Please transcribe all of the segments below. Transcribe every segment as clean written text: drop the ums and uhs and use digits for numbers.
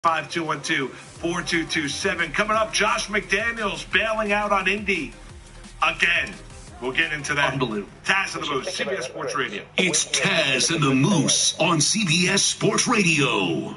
5212-4227. Coming up, Josh McDaniels bailing out on Indy again. We'll get into that. Unbelievable. Taz and the Moose, CBS Sports Radio. It's Taz and the Moose on CBS Sports Radio.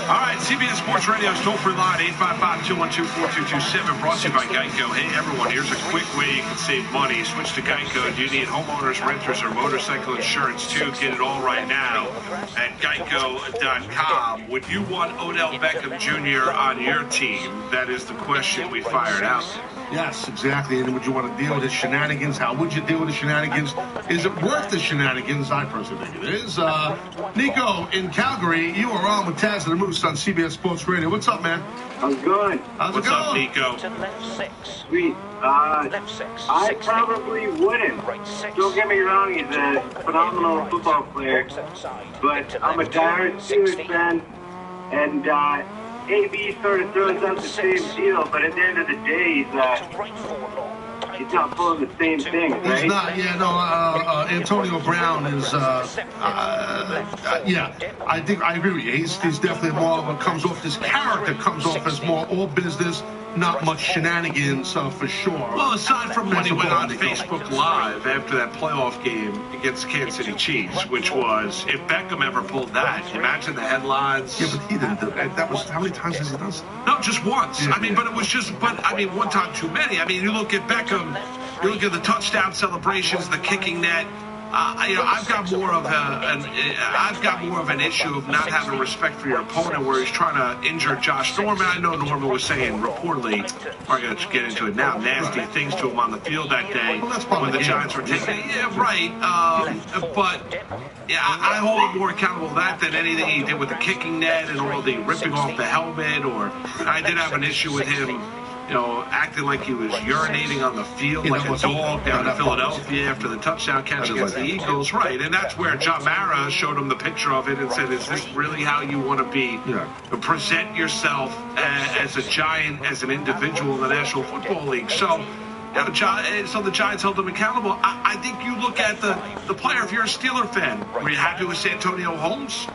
All right, CBS Sports Radio's toll-free line, 855-212-4227, brought to you by Geico. Hey, everyone, here's a quick way you can save money. Switch to Geico. Do you need homeowners, renters, or motorcycle insurance, too? Get it all right now at Geico.com. Would you want Odell Beckham Jr. on your team? That is the question we fired out there. Yes, exactly. And would you want to deal with his shenanigans? How would you deal with the shenanigans? Is it worth the shenanigans? I personally think it is. Nico in Calgary, you are on with Taz and the Moose on CBS Sports Radio. What's up, man? How's it going? What's up, Nico? Sweet. I probably wouldn't. Don't get me wrong, he's a phenomenal football player. But I'm a diehard Steelers fan, and AB sort of throws out the same deal, but at the end of the day, he's not pulling the same thing, right? He's not, Antonio Brown is, I think I agree with you. He's definitely more of comes off, his character comes off as more all business, not much shenanigans, for sure. Well, aside from when he went on Facebook Live after that playoff game against the Kansas City Chiefs, which was, if Beckham ever pulled that, imagine the headlines. Yeah, but he didn't do that. That was, how many times has he done so? No, just once. Yeah, but it was just, one time too many. I mean, you look at Beckham, you look at the touchdown celebrations, the kicking net. I've got more of an issue of not having respect for your opponent, where he's trying to injure Josh Norman. I know Norman was saying reportedly, we're going to get into it now, nasty things to him on the field that day when the Giants were taking. Yeah, right. I hold him more accountable to that than anything he did with the kicking net and all the ripping off the helmet. Or I did have an issue with him, acting like he was urinating on the field like a dog down in Philadelphia after the touchdown catch against the Eagles. Right, and that's where John Mara showed him the picture of it and said, is this really how you want to be? Present yourself as a Giant, as an individual in the National Football League. So the Giants held him accountable. I think you look at the player, if you're a Steeler fan, were you happy with Santonio Holmes?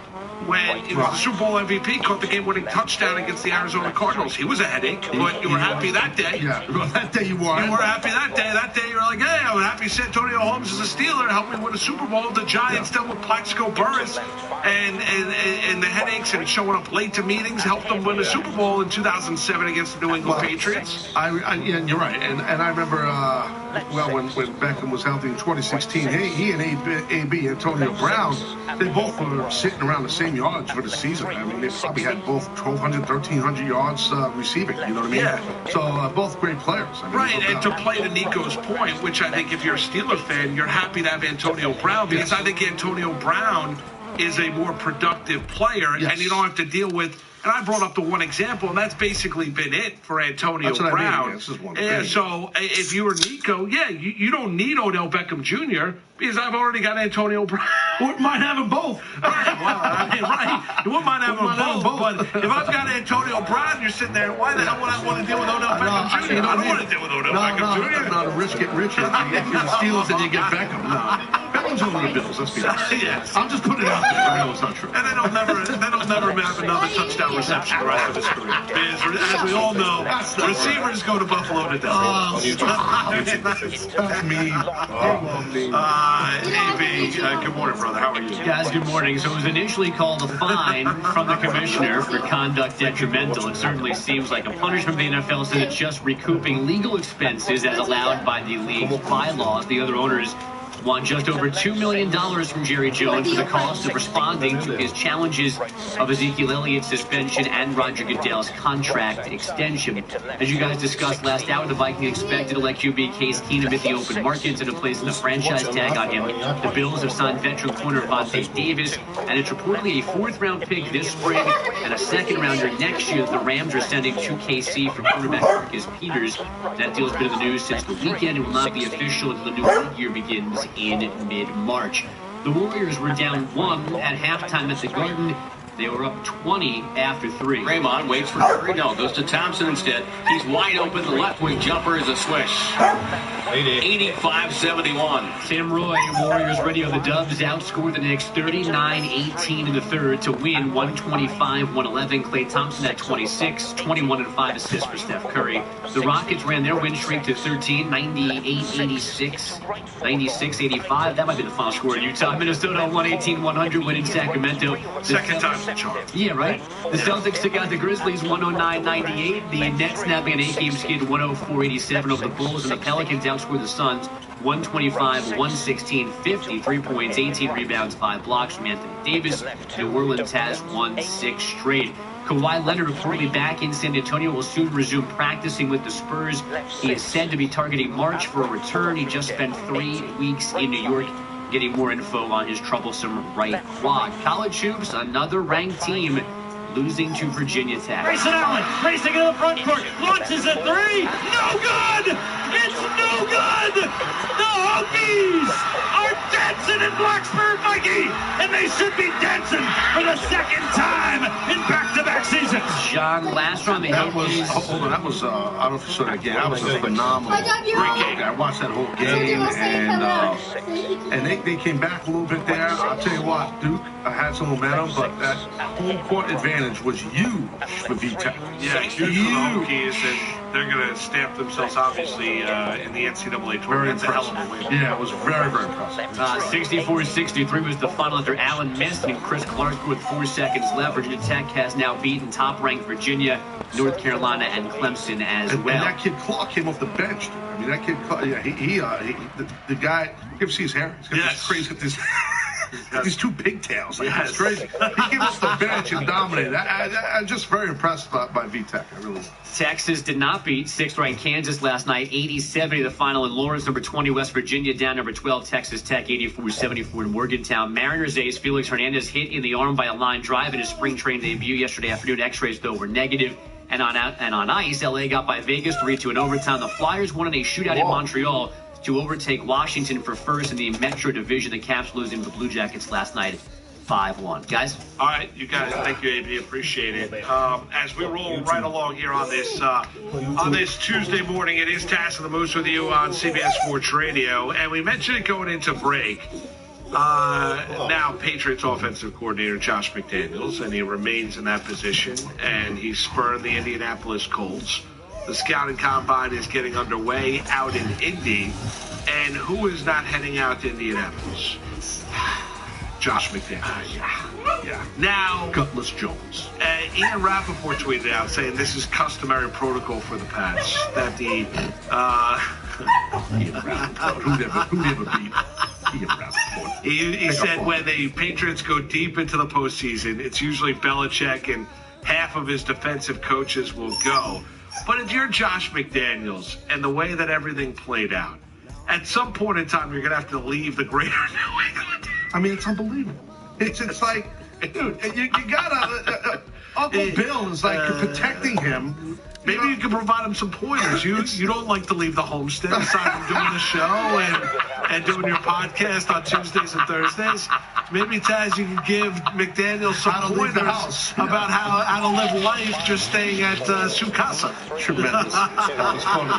When he was the Super Bowl MVP, caught the game-winning touchdown against the Arizona Cardinals. He was a headache, but you were happy that day. Yeah, that day you were. You were happy that day. That day you were like, hey, I'm happy Santonio Holmes is a Steeler, helped me win a Super Bowl. The Giants dealt with Plaxico Burress and the headaches and showing up late to meetings, helped them win a Super Bowl in 2007 against the New England Patriots. Yeah, you're right. And I remember, when Beckham was healthy in 2016, he and AB, Antonio Brown, they both were sitting around the same yards for the season. I mean, they probably had both 1,200, 1,300 yards receiving. You know what I mean? Yeah. So both great players. Right, and to play to Nico's point, which I think if you're a Steeler fan, you're happy to have Antonio Brown, because I think Antonio Brown is a more productive player, and you don't have to deal with. And I brought up the one example, and that's basically been it for Antonio Brown. I mean. This is one thing. So if you were Nico, you don't need Odell Beckham Jr. because I've already got Antonio Brown. Wouldn't mind having both. Right. You wouldn't mind having both. But if I've got Antonio Brown, you're sitting there, why the hell would I want to deal with Odell Beckham Jr.? I don't want to deal with Odell Beckham Jr. No, the rich get richer. If you're the Steelers and you get Beckham. No. Beckham's over the Bills, let's be honest. Yes. I'm just putting it out there. I know it's not true. And then he'll never have another touchdown reception the rest of his career. As we all know, receivers go to Buffalo to die. That's me. AB, good morning, brother. How are you? Guys, good morning. So it was initially called a fine from the commissioner for conduct detrimental. It certainly seems like a punishment. The NFL said it's just recouping legal expenses as allowed by the league's bylaws. The other owners won just over $2 million from Jerry Jones for the cost of responding to his challenges of Ezekiel Elliott's suspension and Roger Goodell's contract extension. As you guys discussed last hour, the Vikings expected to let QB Case Keenum hit the open market to place the franchise tag on him. The Bills have signed veteran corner Vontae Davis, and it's reportedly a fourth-round pick this spring and a second-rounder next year that the Rams are sending to KC for quarterback Marcus Peters. That deal's been in the news since the weekend and will not be official until the new league year begins in mid-March. The Warriors were down 1 at halftime at the Garden. They were up 20 after 3. Draymond waits for Curry. No, goes to Thompson instead. He's wide open. The left wing jumper is a swish. 85-71. Tim Roy, Warriors radio. The Dubs outscored the Knicks 39-18 in the third to win 125-111. Klay Thompson at 26, 21 and 5 assists for Steph Curry. The Rockets ran their win streak to 13, 98-86, 96-85. That might be the final score in Utah. Minnesota 118-100 win in Sacramento. Second time's the charm. Yeah, right? The Celtics took out the Grizzlies 109-98. The Nets snapping an 8-game skid 104-87 over the Bulls. And the Pelicans outscored the Suns 125-116, 53 points, 18 rebounds, 5 blocks from Anthony Davis. New Orleans has won 6 straight. Kawhi Leonard reportedly back in San Antonio, will soon resume practicing with the Spurs. He is said to be targeting March for a return. He just spent 3 weeks in New York getting more info on his troublesome right quad. College hoops, another ranked team losing to Virginia Tech. Grayson Allen racing into the front court, launches a 3, no good! It's no good! The Hokies are dancing in Blacksburg, Mikey, and they should be dancing for the second time in back-to-back seasons. John, last round, the Hokies. Hold on, that was, I don't know if you saw that game. That was a phenomenal great game. I watched that whole game, and they came back a little bit there. I'll tell you what, Duke had some momentum, but that home court advantage was huge for VTech. Yeah, huge for the Hokies, and they're going to stamp themselves, obviously, in the NCAA tournament. It's a hell of a win. Yeah, it was very, very impressive. 64-63 was the final after Allen missed, and Chris Clark with 4 seconds left. Virginia Tech has now beaten top-ranked Virginia, North Carolina, and Clemson as well. And that kid Clark came off the bench. Dude. I mean, that kid Clark, yeah, the guy, you ever see his hair? He's got this crazy, these 2 pigtails. Like, that's crazy. He came off the bench and dominated. I'm just very impressed by VTech. I really. Texas did not beat 6th-ranked Kansas last night, 80-70 the final in Lawrence. Number 20, West Virginia down. Number 12, Texas Tech, 84-74 in Morgantown. Mariners ace Felix Hernandez hit in the arm by a line drive in his spring training debut yesterday afternoon. X-rays, though, were negative. And on ice, LA got by Vegas 3-2 in overtime. The Flyers won in a shootout in Montreal to overtake Washington for first in the Metro Division. The Caps losing to the Blue Jackets last night 5-1. Guys? All right, you guys. Thank you, AB. Appreciate it. As we roll right along here on this Tuesday morning, it is Task of the Moose with you on CBS Sports Radio. And we mentioned it going into break. Now, Patriots offensive coordinator Josh McDaniels, and he remains in that position, and he spurned the Indianapolis Colts. The scouting combine is getting underway out in Indy, and who is not heading out to Indianapolis? Josh McDaniels. Yeah. Now, Gutless Jones. Ian Rappaport tweeted out saying this is customary protocol for the Pats, that the Ian Rappaport. Who'd ever beat Ian Rappaport? He said when the Patriots go deep into the postseason, it's usually Belichick and half of his defensive coaches will go. But if you're Josh McDaniels and the way that everything played out, at some point in time, you're going to have to leave the greater New England. I mean, it's unbelievable. It's like, dude, you got Uncle Bill is like protecting him. Maybe you can provide him some pointers. You don't like to leave the homestead aside from doing the show and doing your podcast on Tuesdays and Thursdays. Maybe, Taz, you can give McDaniel some pointers about how to live life just staying at Sukasa. Tremendous. That was funny.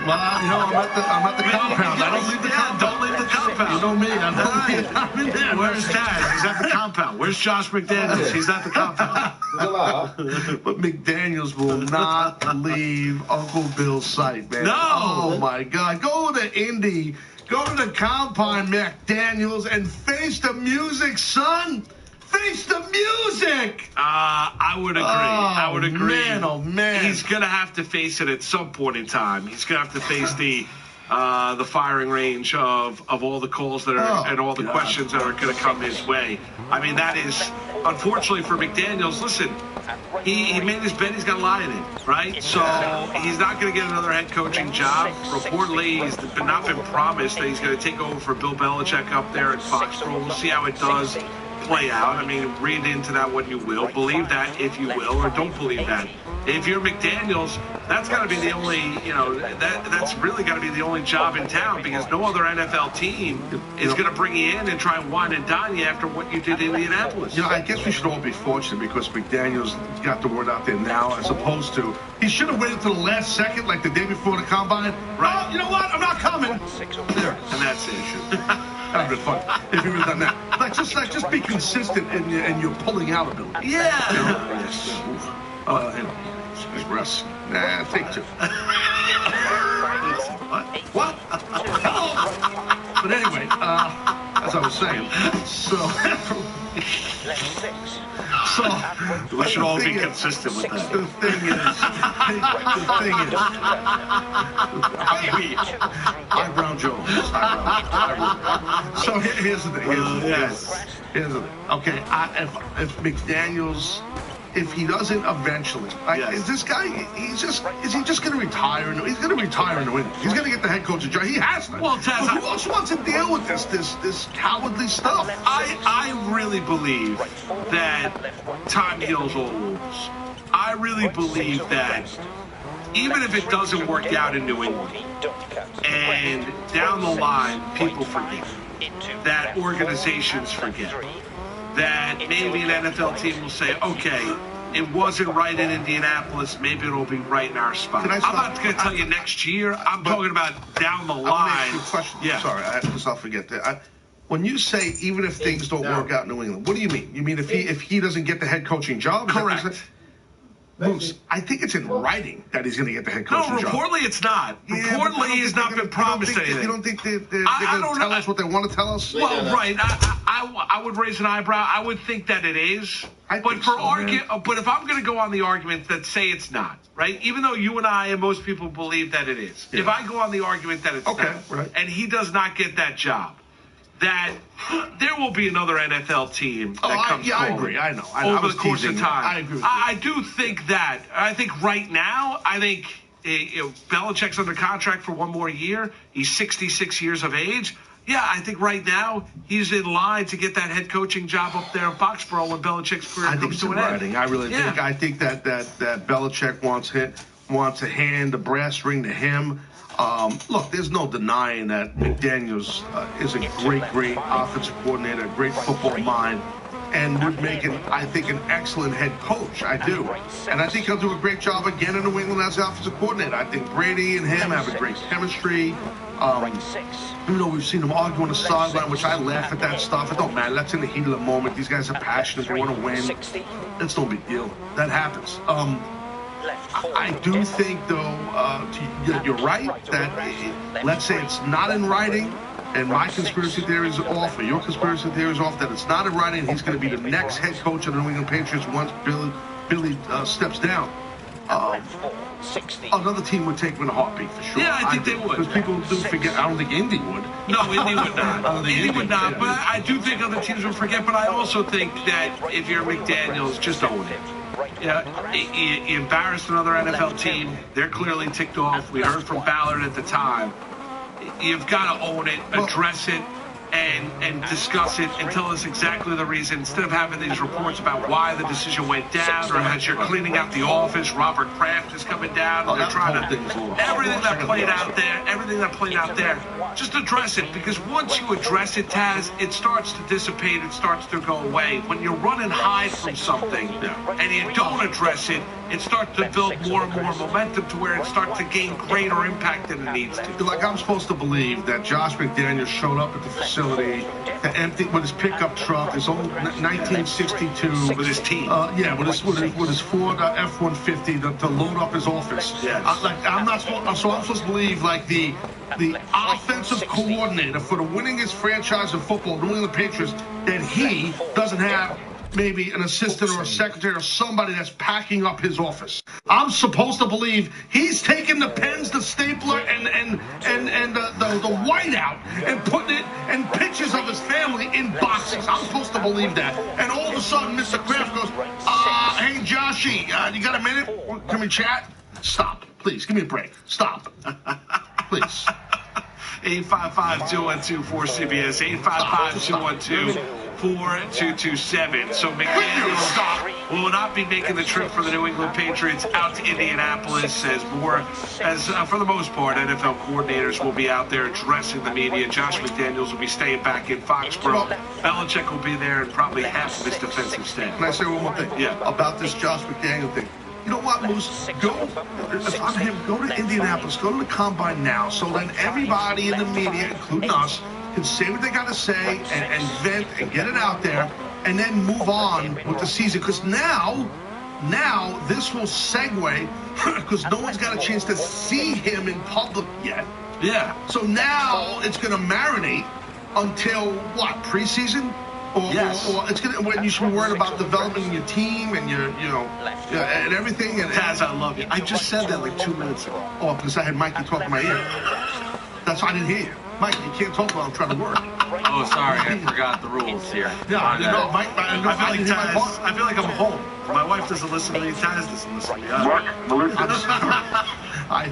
Well, I'm at the compound. I don't leave the compound. Don't leave the compound. You know me. I'm in there. Where's Taz? He's at the compound. Where's Josh McDaniels? He's at the compound. But McDaniels will not leave Uncle Bill's sight, man. No. Oh, my God. Go to Indy. Go to the Combine, McDaniels, and face the music, son. Face the music. I would agree. I would agree. Man, oh, man. He's going to have to face it at some point in time. He's going to have to face the firing range of all the calls that are and all the questions that are going to come his way. I mean, that is, unfortunately for McDaniels, listen, he made his bet, he's got to lie in it, right? So he's not going to get another head coaching job. Reportedly, he's not been promised that he's going to take over for Bill Belichick up there at Foxborough. We'll see how it does. play out. I mean, read into that what you will. Believe that if you will, or don't believe that. If you're McDaniels, that's got to be the only, that's really got to be the only job in town, because no other NFL team is going to bring you in and try and wine and dine you after what you did in Indianapolis. I guess we should all be fortunate because McDaniels got the word out there now, as opposed to he should have waited till the last second, like the day before the combine. Right. Oh, you know what? I'm not coming. There. And that's the issue. That would have been fun if you would have done that. Just be consistent in your pulling out ability. Yeah. Yes. Russ. Nah, take two. What? But anyway, as I was saying, we should all be consistent with that. The thing is, Eyebrow Jones. So here's the thing. Here's the thing. Okay, if McDaniels, if he doesn't eventually, is this guy? Is he just going to retire? He's going to retire in New England. He's going to get the head coach's job. He has to. Well, Taz, who else wants to deal with this cowardly stuff? I really believe that time heals all wounds. I really believe that even if it doesn't work out in New England, and down the line people forget, that organizations forget, that maybe an NFL team will say, okay, it wasn't right in Indianapolis, maybe it'll be right in our spot. I'm not going to tell you next year. I'm talking about down the line. I'm going to ask you a question. Yeah. Sorry, I'll forget that. When you say even if things don't work out in New England, what do you mean? You mean if he doesn't get the head coaching job? Correct. Moose, I think it's in writing that he's going to get the head coaching job. No, reportedly it's not. Reportedly he's not been promised anything. You don't think they're going to tell us what they want to tell us? Well, right. I would raise an eyebrow. I would think that it is. But if I'm going to go on the argument that say it's not, right? Even though you and I and most people believe that it is. Yeah. If I go on the argument that it's not, right, and he does not get that job, that there will be another NFL team that comes forward. I agree. I know. Over the course of time. I agree with you. I do think that. I think right now, Belichick's under contract for one more year. He's 66 years of age. Yeah, I think right now he's in line to get that head coaching job up there in Foxborough when Belichick's career comes to an end. I really think. I think that Belichick wants a hand, a brass ring to him. Look, there's no denying that McDaniels is a great offensive coordinator, a great football mind, and would make I think, an excellent head coach. I do. And I think he'll do a great job again in New England as offensive coordinator. I think Brady and him have a great chemistry. We've seen them argue on the sideline, which I laugh at that stuff. It don't matter. That's in the heat of the moment. These guys are passionate. They want to win. That's no big deal. That happens. I do think, though, you're right, that let's say it's not in writing, and my conspiracy theory is off, or your conspiracy theory is off, that it's not in writing, he's going to be the next head coach of the New England Patriots once Billy steps down. Another team would take him in a heartbeat, for sure. Yeah, I think they would. Because people do forget. I don't think Indy would. No, Indy would not. Indy would not, but I do think other teams would forget. But I also think that if you're McDaniels, just own it. Yeah, you embarrassed another NFL team. They're clearly ticked off. We heard from Ballard at the time. You've got to own it, address it, and discuss it and tell us exactly the reason, instead of having these reports about why the decision went down, or as you're cleaning out the office, Robert Kraft is coming down, and they're trying to everything that played out there, just address it, because once you address it, Taz, it starts to dissipate, it starts to go away. When you run and hide from something and you don't address it, it starts to build more and more momentum to where it starts to gain greater impact than it needs to. Like, I'm supposed to believe that Josh McDaniels showed up at the facility to empty with his pickup truck, his old 1962 with his team. With his Ford F-150 to load up his office. Yes. I'm supposed to believe like the offensive coordinator for the winningest franchise in football, New England Patriots, that he doesn't have maybe an assistant or a secretary or somebody that's packing up his office. I'm supposed to believe he's taking the pens, the stapler, and the whiteout and putting it and pictures of his family in boxes. I'm supposed to believe that. And all of a sudden, Mr. Kraft goes, hey, Joshy, you got a minute? Can we chat? Stop. Please, give me a break. Stop. Please. 855-212-4CBS, 855-212-4227. So McDaniels will not be making the trip for the New England Patriots out to Indianapolis as for the most part, NFL coordinators will be out there addressing the media. Josh McDaniels will be staying back in Foxborough. Belichick will be there and probably half of his defensive staff. Can I say one more thing? Yeah. About this Josh McDaniel thing. You know what, Moose? If I'm him, go to Indianapolis, go to the Combine now, so then everybody in the media, including us, can say what they got to say and vent and get it out there, and then move on with the season. Because now this will segue, because no one's got a chance to see him in public yet. Yeah. So now it's going to marinate until, what, preseason? Or it's gonna, when you should be worried about developing your team and and everything. And Taz, I love you. I just said that like 2 minutes ago. Oh, because I had Mikey talk in my ear. That's why I didn't hear you. Mike, you can't talk while I'm trying to work. Oh, sorry, I forgot the rules here. Yeah, Mike, I feel like I'm home. My wife doesn't listen to me. Taz doesn't listen to me. I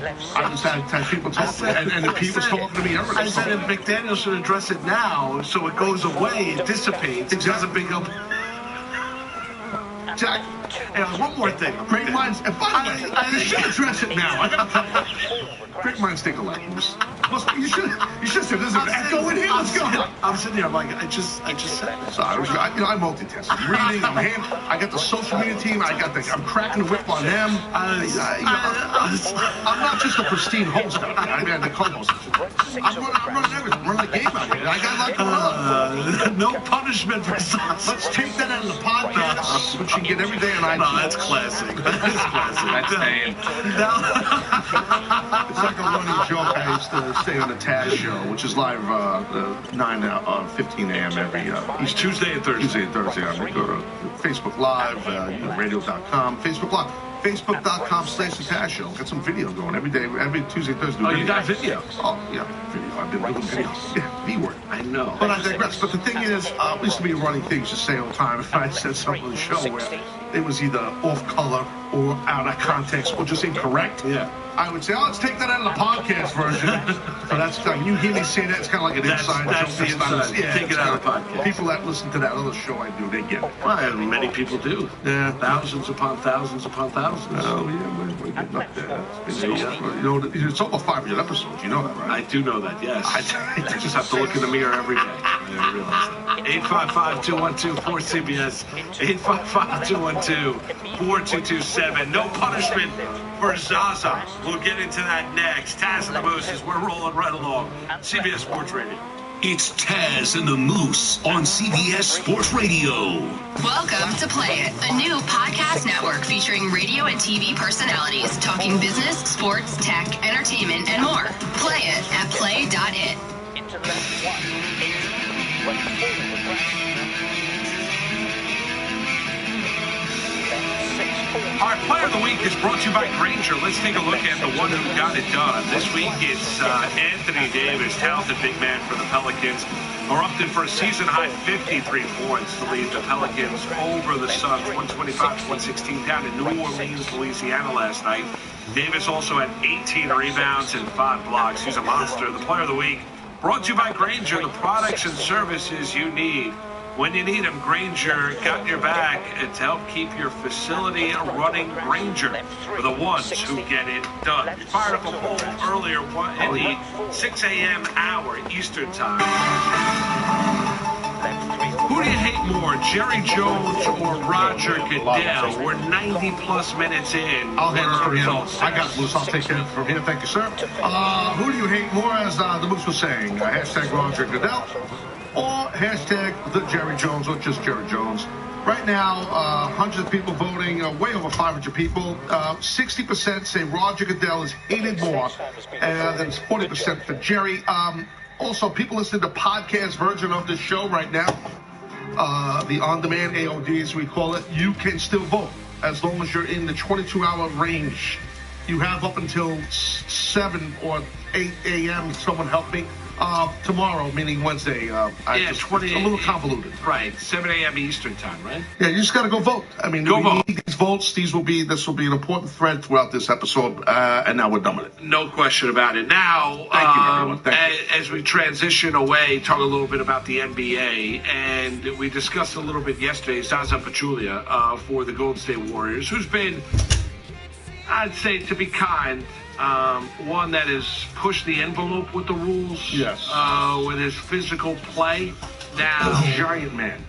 just had people talk, and the people talking to me. I said if McDaniel should address it now, so it goes away, it dissipates, it doesn't become. Jack, hey, one more thing. Great minds. And by the way, you should address it now. I gotta tell you, great minds think alike. You should say there's an echo in here. Let's go. I'm sitting here. I'm like, I just said it. So I multitask. I'm reading. I'm I got the social media team. I'm cracking the whip on them. I'm not just a pristine host. I mean, the co-host. I'm running everything. I'm running the game out here. I got a lot going on. No punishment for us. Let's take that out of the podcast, which you can get every day on iTunes. No, that's classic. That is classic. That's staying. It's like a running joke. I used to stay on the Taz show, which is live 9:15 a.m. every Each Tuesday and Thursday. Tuesday and Thursday. We go to Facebook Live, radio.com, Facebook Live. Facebook.com/the Taz Show. Got some video going every day, every Tuesday, Thursday. Oh, you got video? Oh, yeah, video. I've been doing video. Yeah, B-word. I know. But I digress. But the thing is, it used to be a running thing to say all the time. If I said something on the show where it was either off color or out of context or just incorrect, I would say, let's take that out of the podcast version. So that's like, you hear me say that, it's kind of like an inside joke. That's the inside. Take it out of the podcast. People that listen to that other show I do, they get it. Well, many people do. Yeah. Thousands upon thousands upon thousands. Oh, yeah, we're getting up there. It's over 500 episodes. You know that, right? I do know that, yes. I just have to look in the mirror every day. I realize that. 855-212-4CBS. 855-212-4227. No punishment for Zaza. We'll get into that next. Taz and the Moose, as we're rolling right along. CBS Sports Radio. It's Taz and the Moose on CBS Sports Radio. Welcome to Play It, a new podcast network featuring radio and TV personalities talking business, sports, tech, entertainment, and more. Play it at play.it. Our Player of the Week is brought to you by Granger. Let's take a look at the one who got it done. This week it's Anthony Davis, talented big man for the Pelicans, erupted for a season-high 53 points to lead the Pelicans over the Suns, 125-116 down in New Orleans, Louisiana last night. Davis also had 18 rebounds and 5 blocks. He's a monster. The Player of the Week brought to you by Granger, the products and services you need when you need them. Granger got your back to help keep your facility running. Granger for the ones who get it done. We fired up a poll earlier in the 6 a.m. hour Eastern time. Who do you hate more, Jerry Jones or Roger Goodell? We're 90-plus minutes in. I'll handle it from here. I got Moose. I'll take it from here. Thank you, sir. Who do you hate more, as the Moose was saying? Hashtag Roger Goodell or hashtag the Jerry Jones, or just Jerry Jones. Right now, hundreds of people voting, way over 500 people. 60% say Roger Goodell is hated more, and then it's 40% for Jerry. Also, people listening to the podcast version of this show right now, the on-demand AOD, as we call it, you can still vote as long as you're in the 22-hour range. You have up until 7 or 8 a.m. Someone help me. Tomorrow, meaning Wednesday. It's a little convoluted. Right, 7 a.m. Eastern time, right? Yeah, you just got to go vote. I mean, we need these votes. This will be an important thread throughout this episode, and now we're done with it. No question about it. Now, thank you, everyone. As we transition away, talk a little bit about the NBA, and we discussed a little bit yesterday, Zaza Pachulia for the Golden State Warriors, who's been, I'd say, to be kind, one that has pushed the envelope with the rules. Yes. With his physical play. Now, giant man.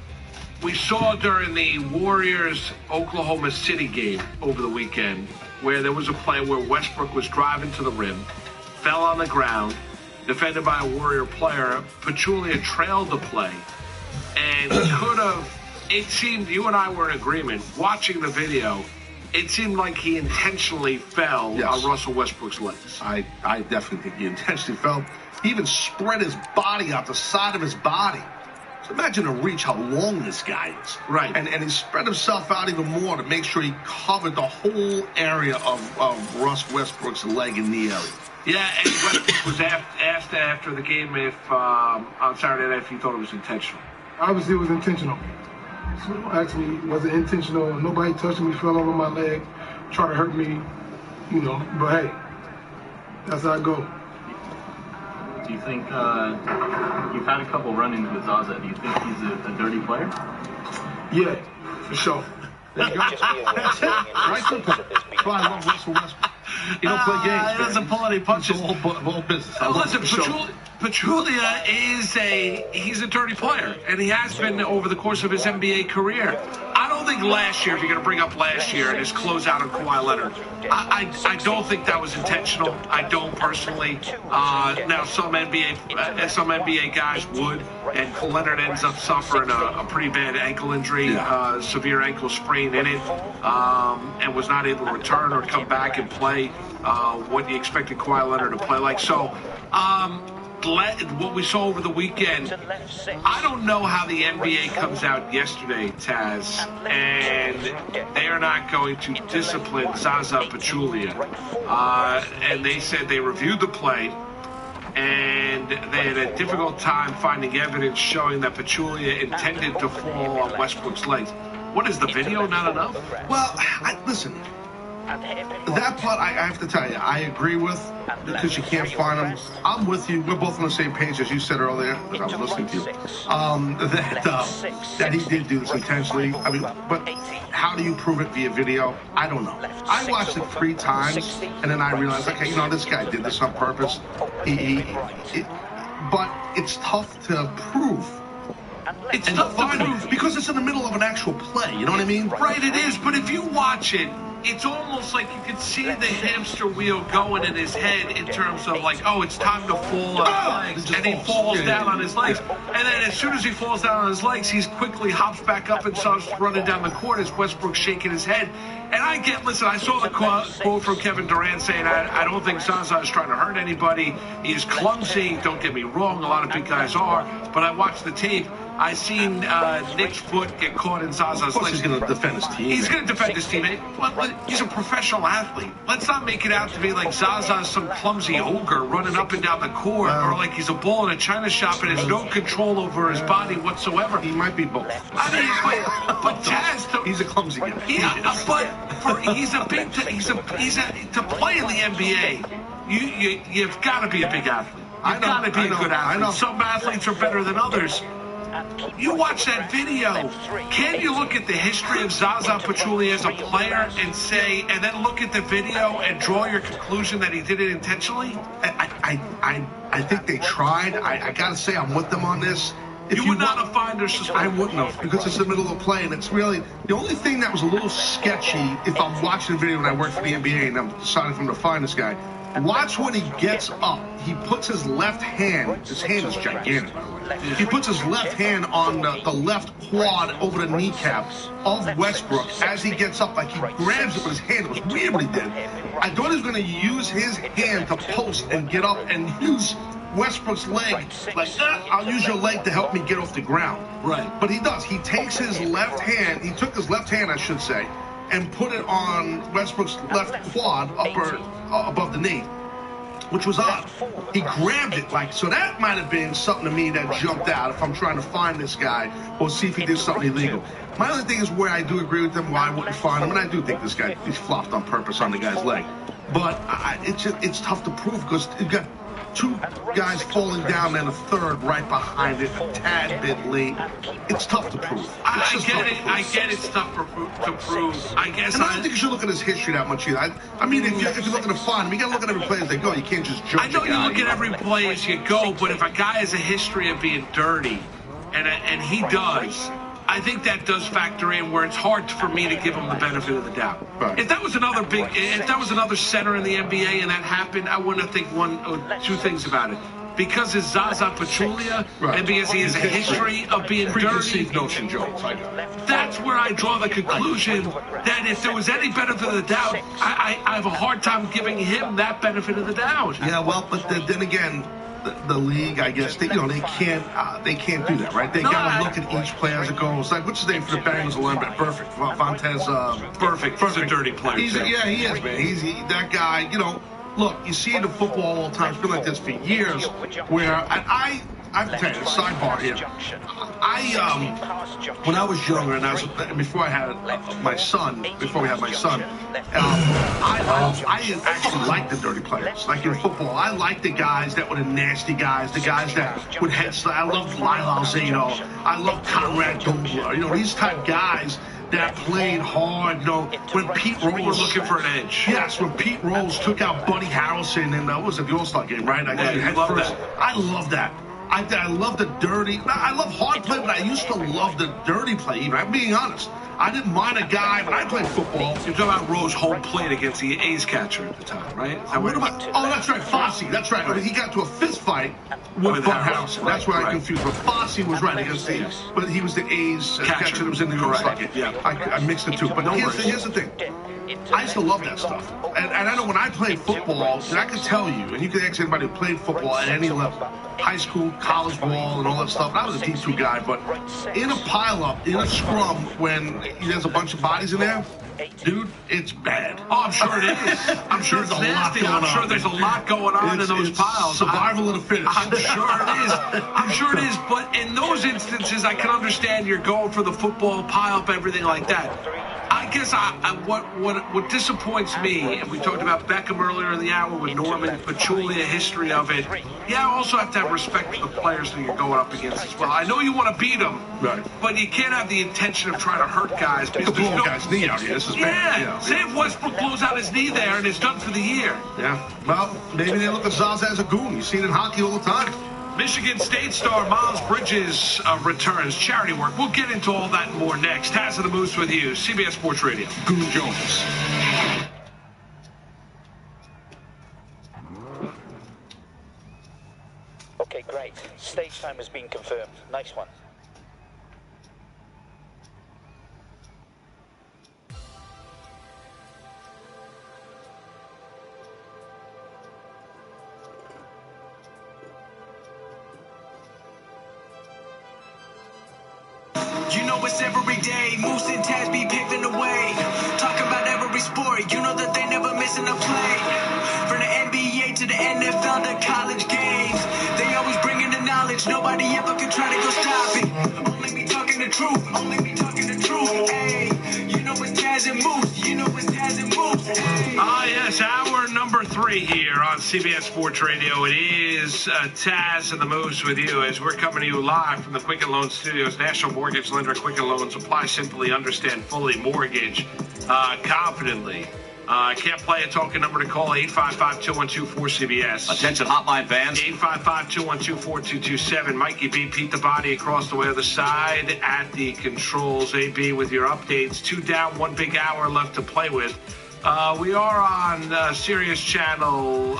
We saw during the Warriors-Oklahoma City game over the weekend where there was a play where Westbrook was driving to the rim, fell on the ground, defended by a Warrior player. Pachulia trailed the play and could have, it seemed, you and I were in agreement, watching the video, it seemed like he intentionally fell on Russell Westbrook's legs. I definitely think he intentionally fell. He even spread his body out, the side of his body. So imagine the reach, how long this guy is. Right. And he spread himself out even more to make sure he covered the whole area of Russ Westbrook's leg and knee area. Yeah, and Westbrook was asked after the game if on Saturday night if he thought it was intentional. Obviously, it was intentional. So actually, was it intentional? Nobody touched me, fell over my leg, tried to hurt me, But hey, that's how I go. Do you think you've had a couple run-ins with Zaza? Do you think he's a dirty player? Yeah, for sure. There you go. That's it. Right to the point. That's why I love Russell Westbrook. He don't play games. He doesn't pull any punches. It's all business. Listen, Pachulia he's a dirty player, and he has been over the course of his NBA career. I don't think last year, if you're going to bring up last year and his closeout on Kawhi Leonard, I don't think that was intentional. I don't personally. Now, some NBA guys would, and Leonard ends up suffering a pretty bad ankle injury, severe ankle sprain in it, and was not able to return or come back and play what you expected Kawhi Leonard to play like. So, what we saw over the weekend, I don't know how the NBA comes out yesterday, Taz, and they are not going to discipline Zaza Pachulia. And they said they reviewed the play, and they had a difficult time finding evidence showing that Pachulia intended to fall on Westbrook's legs. What is the video not enough? Well, listen. That part, I have to tell you, I agree with, because you can't find them. I'm with you. We're both on the same page, as you said earlier, as I was listening to you, that he did do this intentionally. I mean, but how do you prove it via video? I don't know. I watched it 3 times, and then I realized, okay, this guy did this on purpose. But it's tough to prove. It's tough to prove because it's in the middle of an actual play. You know what I mean? Right, it is. But if you watch it, it's almost like you can see the hamster wheel going in his head in terms of like, oh, it's time to fall on his legs. And he falls down on his legs. And then as soon as he falls down on his legs, he quickly hops back up and starts running down the court as Westbrook's shaking his head. And I saw the quote from Kevin Durant saying, I don't think Zaza is trying to hurt anybody. He's clumsy. Don't get me wrong. A lot of big guys are. But I watched the tape. I seen Nick's foot get caught in Zaza's legs. He's going to defend his team. He's going to defend his teammate. Well, he's a professional athlete. Let's not make it out to be like Zaza's some clumsy ogre running up and down the court, or like he's a bull in a china shop and has no control over his body whatsoever. He might be both. I mean, but Taz, he's a clumsy guy. He's a big. To play in the NBA, you've got to be a big athlete. You've got to be a good athlete. I know. Some athletes are better than others. You watch that video, can you look at the history of Zaza Pachulia as a player and then look at the video and draw your conclusion that he did it intentionally? I think they tried. I got to say, I'm with them on this. You would not have fined or suspended. I wouldn't have, because it's the middle of the play, and it's really the only thing that was a little sketchy. If I'm watching the video and I work for the NBA and I'm deciding if I'm going to find this guy, watch when he gets up. He puts his left hand. His hand is gigantic, by the way. He puts his left hand on the left quad over the kneecap of Westbrook as he gets up. Like he grabs it with his hand. It was weird what he did. I thought he was going to use his hand to post and get up and use Westbrook's leg. Like, I'll use your leg to help me get off the ground. Right. But he does. He takes his left hand. He took his left hand, I should say, and put it on Westbrook's left quad, above the knee. which was odd. He grabbed it, so that might have been something to me that jumped out if I'm trying to find this guy or see if he did something illegal. My other thing is where I do agree with them, why I wouldn't find him, and I do think this guy, he's flopped on purpose on the guy's leg. But it's tough to prove because you've got two guys falling down and a third right behind it, a tad bit late. It's tough to prove. I get it's tough to prove. I guess. And I don't think you should look at his history that much either. I mean, if you're looking to find him, you got to look at every play as they go. You can't just judge. I know you look at every play as you go, but if a guy has a history of being dirty, and he does, I think that does factor in where it's hard for me to give him the benefit of the doubt. Right. If that was another center in the NBA and that happened, I wouldn't think one or two things about it. Because it's Zaza Pachulia, and because he has a history of being dirty, notion, Jones. that's where I draw the conclusion that if there was any benefit of the doubt, I have a hard time giving him that benefit of the doubt. Yeah, well, but then again, the league, I guess, they can't do that, right? They got to look at each player as it goes. Like, what's his name for the Bengals? A little bit perfect. Vontez. Perfect. He's a dirty player. He is, man. That guy. Look, you see it in football all the time. It's been like this for years. Where I have to tell you, a sidebar here. When I was younger, and before we had my son, I actually liked the dirty players. Like in football, I liked the guys that were the nasty guys, the guys that would head slide. I loved Lyle Alzado. I loved Conrad Dobler. These type guys that played hard. When Pete Rose was looking for an edge. Yes, when Pete Rose took out Buddy Harrelson, and that was at the All-Star game, right? I love that. I love the dirty. I love hard play, but I used to love the dirty play. Even I'm being honest. I didn't mind a guy when I played football. You're talking about Rose home plate against the A's catcher at the time, right? That's right, Fosse. That's right. I mean, he got to a fist fight with Bud Harrelson. That's where I confused. But Fosse was right against the A's. But he was the A's catcher that was in the All-Star game. Yeah, I mixed the two. But here's the thing. I used to love that stuff. And I know when I played football, and I can tell you, and you can ask anybody who played football at any level, high school, college ball, and all that stuff. And I was a D2 guy, but in a pileup, in a scrum, when there's a bunch of bodies in there, dude, it's bad. Oh, I'm sure it is. I'm sure it's nasty. I'm sure there's a lot going on in those piles. Survival of the fittest. I'm sure it is. But in those instances, I can understand you're going for the football pileup, everything like that. I guess what disappoints me, and we talked about Beckham earlier in the hour with Norman Pachulia, history of it. Yeah, I also have to have respect for the players that you're going up against as well. I know you want to beat them, right? But you can't have the intention of trying to hurt guys. Because blow a guy's knee out here. This is bad. Yeah. Say if Westbrook blows out his knee there and it's done for the year. Yeah. Well, maybe they look at Zaza as a goon. You see it in hockey all the time. Michigan State star Miles Bridges returns. Charity work. We'll get into all that and more next. Taz and the Moose with you. CBS Sports Radio. Goon Jones. Okay, great. Stage time has been confirmed. Nice one. You know it's every day, Moose and Taz be paving the way. Talking about every sport, you know that they never missing a play. From the NBA to the NFL to college games, they always bringing the knowledge, nobody ever can try to go stop it. Only me talking the truth, hey. You know it's Taz and Moose, yes, hour number 3 here on CBS Sports Radio. It is Taz and the Moose with you as we're coming to you live from the Quicken Loans Studios. National Mortgage Lender, Quicken Loans. Apply simply, understand fully, mortgage confidently. Can't play a token number to call, 855-212-4CBS. Attention hotline fans. 855-212-4227. Mikey B, Pete the Body across the way other side at the controls. AB with your updates. 2 down, 1 big hour left to play with. We are on Sirius Channel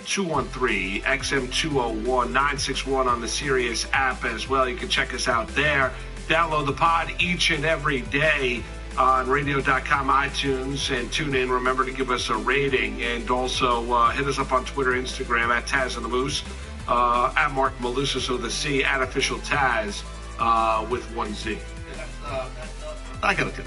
213, XM 201, 961 on the Sirius app as well. You can check us out there. Download the pod each and every day on radio.com, iTunes, and tune in. Remember to give us a rating, and also hit us up on Twitter, Instagram, at Taz and the Moose, at Mark Malusis, so the C, at Official Taz, with 1 Z. I got to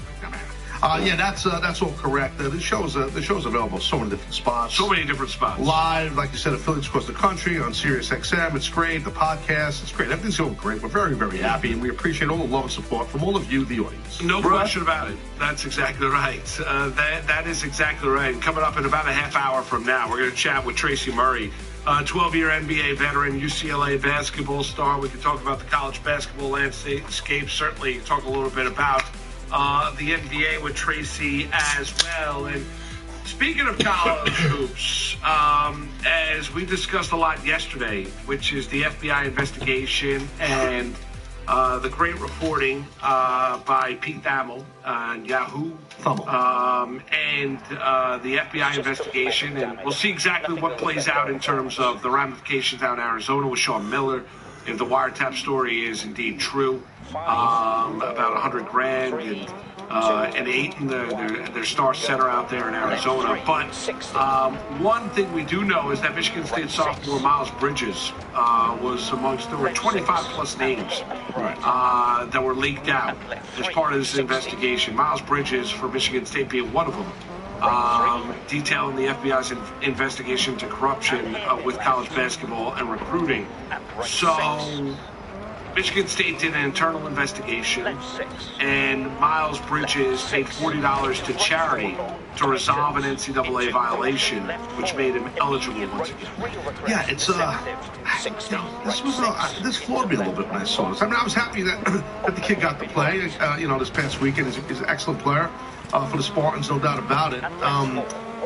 Yeah, that's all correct. The show's available so many different spots. So many different spots. Live, like you said, affiliates across the country on Sirius XM. It's great. The podcast, it's great. Everything's going great. We're very, very happy, and we appreciate all the love and support from all of you, the audience. No question about it. That's exactly right. That is exactly right. And coming up in about a half hour from now, we're going to chat with Tracy Murray, 12-year NBA veteran, UCLA basketball star. We can talk about the college basketball landscape. Certainly talk a little bit about the NBA with Tracy as well. And speaking of college hoops, as we discussed a lot yesterday, which is the FBI investigation and the great reporting by Pete Thamel on Yahoo, and the FBI investigation, and we'll see exactly what plays out in terms of the ramifications out in Arizona with Sean Miller, if the wiretap story is indeed true, about $100,000 and Ayton, their star center out there in Arizona. But one thing we do know is that Michigan State sophomore Miles Bridges was amongst, there were 25 plus names that were leaked out as part of this investigation. Miles Bridges for Michigan State being one of them. Detailing the FBI's investigation to corruption with college basketball and recruiting. So Michigan State did an internal investigation, and Miles Bridges paid $40 to charity to resolve an NCAA violation, which made him eligible once again. Yeah, it's this floored me a little bit when I saw this. I mean, I was happy that the kid got to play. This past weekend, he's an excellent player for the Spartans, no doubt about it.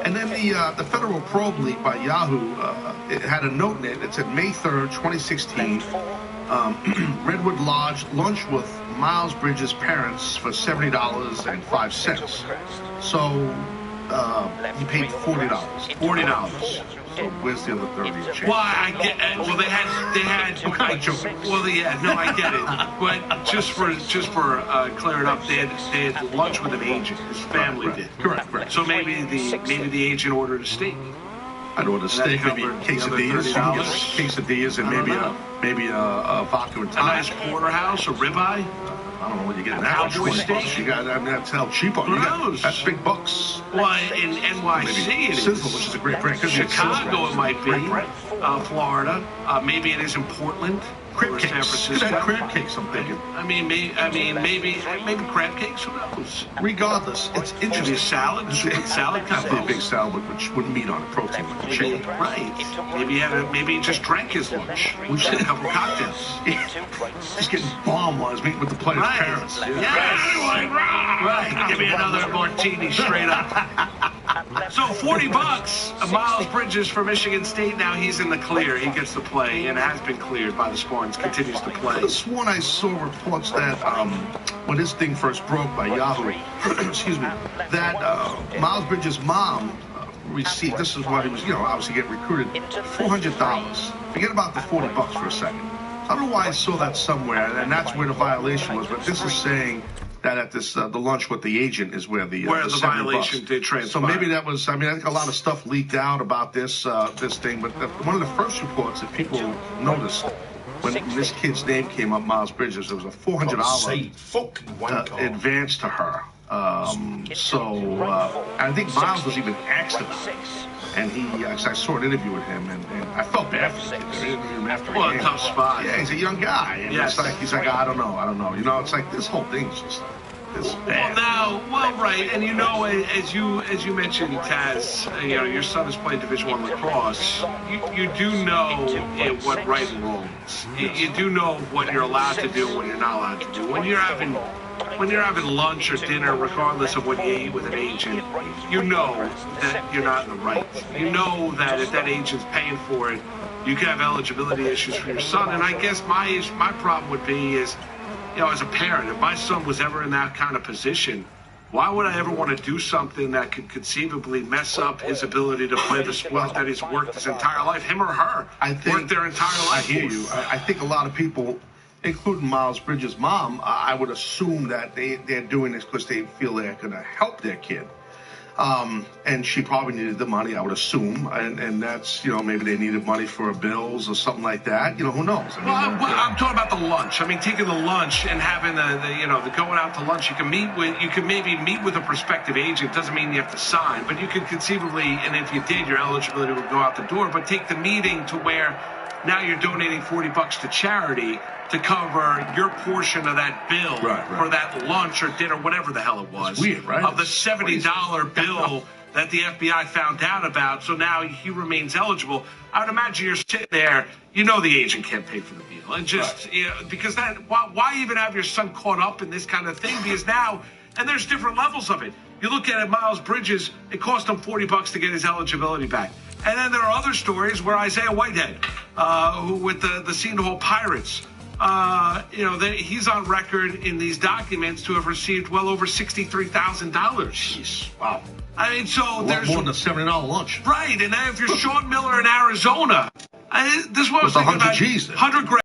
And then the Federal Probe leak by Yahoo, it had a note in it that said May 3rd, 2016. Redwood Lodge lunch with Miles Bridges' parents for $70.05. So he paid $40. $40. So where's the other 30 change? Well, I get. Well, they had. I'm joking. Well, yeah, no, I get it. But just for clear it up, they had lunch with an agent. His family did. Correct. So maybe the agent ordered a steak. I'd order a steak, maybe quesadillas, and maybe a vodka and a nice porterhouse, a ribeye. I don't know what you get in that. Cowboy steak. You got, that's how cheap. That's big bucks. Well, in NYC, it is. Sizzle, which is a great brand. Chicago, it might be. Florida. Maybe it is in Portland. Crab cakes. San Francisco. Crab cakes, I'm thinking. Maybe crab cakes. Who knows? Regardless, it's interesting. Maybe a salad. Salad combos. A big salad with meat on it, protein, like chicken. Right. Maybe he just drank his lunch. We should have a couple cocktails. He's getting bombed while he's meeting with the players' parents. Yes. Right. Give me another martini straight up. So $40. Miles Bridges for Michigan State. Now he's in the clear. He gets to play and has been cleared by the Spartans. Continues to play. I could have sworn I saw reports that when this thing first broke by Yahoo, excuse me, that Miles Bridges' mom received. This is why he was, obviously getting recruited. $400. Forget about the $40 for a second. I don't know why I saw that somewhere, and that's where the violation was. But this is saying that at this the lunch with the agent is where the violation did transpire. So maybe that was. I think a lot of stuff leaked out about this thing. But one of the first reports that people noticed when this kid's name came up, Miles Bridges, there was a $400 advance to her. I think Miles was even asked about it. And I saw an interview with him, and I felt bad for him. After a tough spot. Yeah, he's a young guy. And he's like, I don't know. It's like this whole thing's just bad. Right. And as you mentioned, Taz, your son has played Division I lacrosse. You do know what right and wrong is. You do know what you're allowed to do and what you're not allowed to do. When you're having lunch or dinner, regardless of what you eat with an agent, you know that you're not in the right. You know that if that agent's paying for it, you can have eligibility issues for your son. And I guess my problem would be is, as a parent, if my son was ever in that kind of position, why would I ever want to do something that could conceivably mess up his ability to play the sport that he's worked his entire life? Him or her worked their entire life. I hear you. I think a lot of people, including Miles Bridges' mom, I would assume that they're doing this because they feel they're going to help their kid. And she probably needed the money, I would assume. And that's, maybe they needed money for bills or something like that. Who knows? I'm talking about the lunch. I mean, taking the lunch and having the going out to lunch. You can maybe meet with a prospective agent. Doesn't mean you have to sign, but you could conceivably, and if you did, your eligibility would go out the door. But take the meeting to where now you're donating $40 to charity to cover your portion of that bill for that lunch or dinner, whatever the hell it was. It's weird, right? Of the $70 bill that the FBI found out about. So now he remains eligible. I would imagine you're sitting there, the agent can't pay for the meal. And just, because why even have your son caught up in this kind of thing? Because now, and there's different levels of it. You look at it, Miles Bridges, it cost him $40 to get his eligibility back. And then there are other stories where Isaiah Whitehead, who with the Seton Hall Pirates, he's on record in these documents to have received well over $63,000. Jeez, wow. I mean, so there's more than a $70 lunch. Right, and then if you're Sean Miller in Arizona, this was $100 G's. 100 grand.